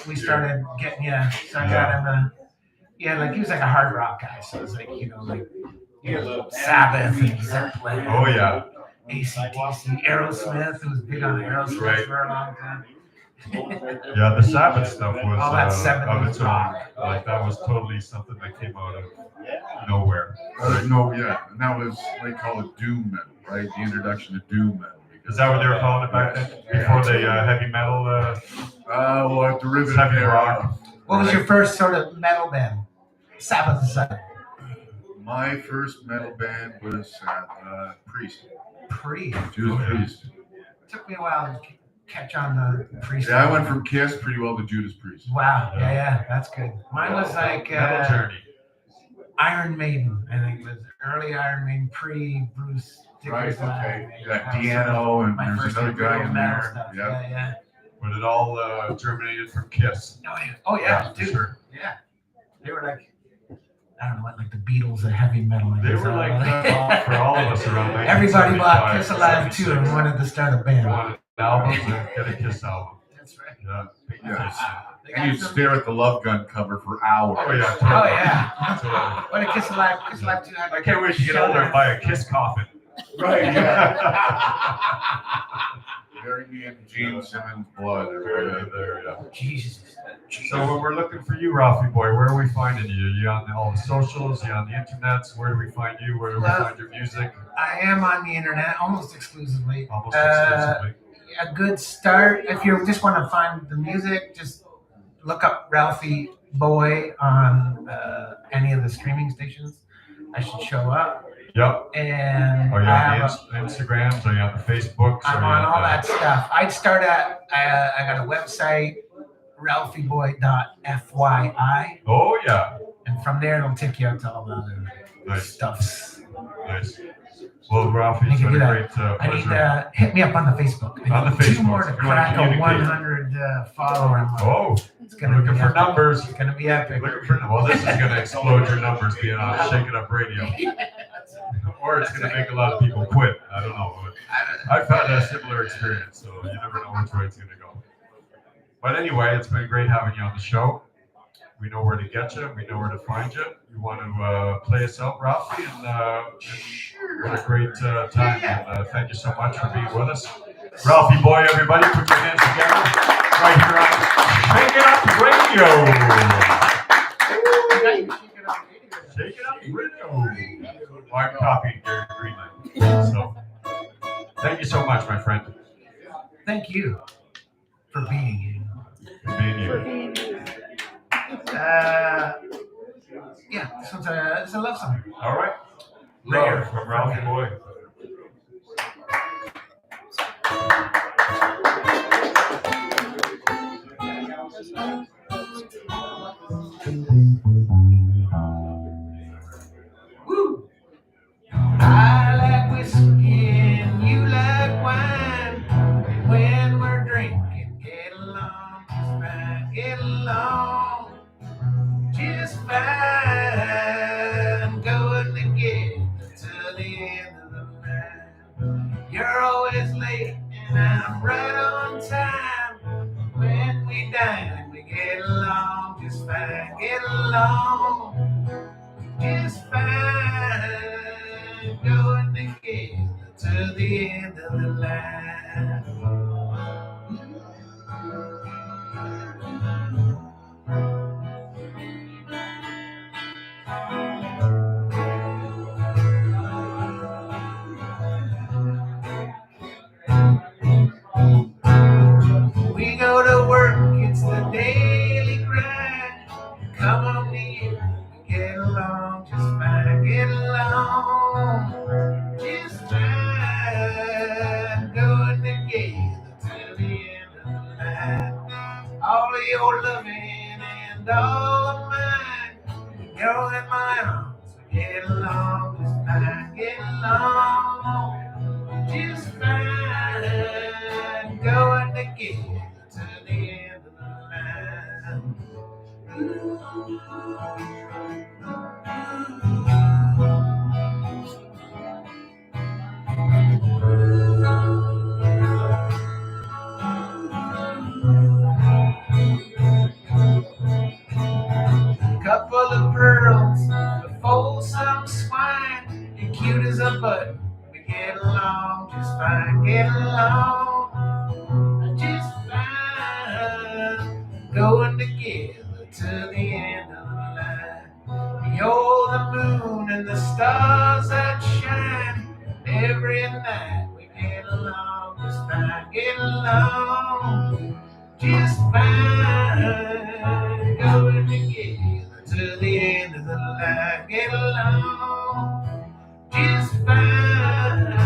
we started getting, so I got him like he was like a hard rock guy. So it was like, Sabbath and Zeppelin. Oh yeah. AC/DC, Aerosmith, who was big on Aerosmith Right. for a long time. Yeah, the Sabbath stuff was All that of 70s its own. rock. Like that was totally something that came out of nowhere. No, yeah, and that was what they call it doom metal, right? The introduction to doom metal. Is that what they were calling it back then? Before the heavy metal? Well, a derivative Heavy era. rock. What was your first sort of metal band? Sabbath aside. My first metal band was Priest. Priest. Judas Priest. Took me a while to catch on the Priest. Yeah, I went from Kiss pretty well to Judas Priest. Wow. Yeah, that's good. Mine was like Metal Journey. Iron Maiden. I think it was early Iron Maiden, pre-Bruce Right, Dickinson. okay. You got Diano, and My there's first another guy in metal there. stuff. Yeah. Yeah. But it all germinated from Kiss. Oh yeah, for dude. sure. Yeah. They were like, I don't know what, like the Beatles of heavy metal. I They guess. were like that for all of us around. Everybody bought 1975, Kiss Alive too and 76. wanted to start a band. Wanted albums and get a Kiss album. That's right. Yeah. Yes. They And got you'd some- stare at the Love Gun cover for hours. Oh yeah. Oh yeah. Totally. What a Kiss Alive 2 had. I can't wait to get older and buy a Kiss coffin. Right, yeah. Bury me in Gene Simmons' blood. There, yeah. Jesus. So when we're looking for you, Ralphie Boy, where are we finding you? Are you on all the socials? Are you on the internets? Where do we find you? Where do we find your music? I am on the internet almost exclusively. Almost exclusively. A good start if you just want to find the music, just look up Ralphie Boy on any of the streaming stations. I should show up. Yep. And Are you I on have the Instagrams? Are you on the Facebooks? I'm on all that stuff. I'd start at, I got a website, ralphieBoy.fyi, Oh yeah. and from there it'll take you out to all the other Nice. stuffs. Nice. Well, Ralphie, You it's can been do a that. great I need pleasure. hit me up on the Facebook. I On the need 2 Facebook. more to You wanna crack a communicate. 100 follower mark. Oh, It's gonna looking be for epic. numbers. It's gonna be epic. Looking for well, this is going to explode your numbers being on Shake It Up Radio, or it's going to make a lot of people quit. I don't know. But I've had a similar experience, so you never know which way it's going to go. But anyway, it's been great having you on the show. We know where to get you. We know where to find you. You want to play us out, Ralphie, and what a great time. And thank you so much for being with us. Ralphie Boy, everybody, put your hands together right here on Shake It Up Radio. Shake It Up Radio. I'm copying Gary Greenland. So, thank you so much, my friend. you for being you. Being you. Yeah, this one's it's a love song. All right. Rare. Love from Ralphie Boy. Woo! I like whiskey and you like wine. When we're drinking, get along just fine. Get along just fine. Going together till the end of the night. You're always late and I'm right on time. When we dine, we get along just fine. Get along just fine. Going together to the end of the line. We go to work, it's the daily grind. Come on in, get along just fine. Get along just fine. Going together to the end of the line. All of your loving and all of mine. You're in my arms, get along just fine. Get along just fine. Going together to the end of the line. Couple of pearls before some swine. You're cute as a button. We get along just fine. Get along just fine. Going together to the end of the line. You're the moon and the stars that shine. Every night we get along just fine. Get along just fine. Going together to the end of the line. Get along just fine.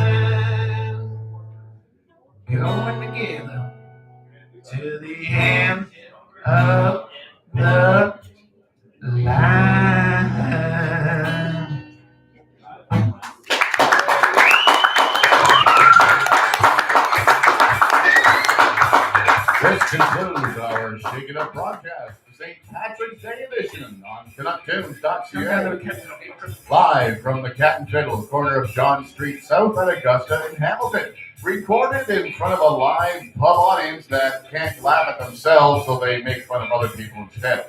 Going together to the end of the line. This concludes our Shake It Up broadcast, the St. Patrick's Day edition on CanuckTunes.ca. Live from the Cat and Fiddle, corner of John Street South at Augusta in Hamilton. Recorded in front of a live pub audience that can't laugh at themselves, so they make fun of other people instead.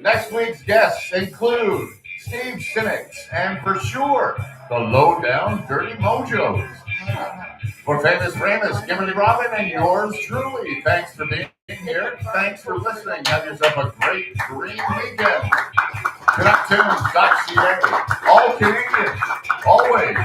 Next week's guests include Steve Sinnix and for sure the Low Down Dirty Mojos. For Famous Framus, Kimberly Robin, and yours truly, thanks for being here. Thanks for listening. Have yourself a great green weekend. CanuckTunes.ca. All Canadian. Always.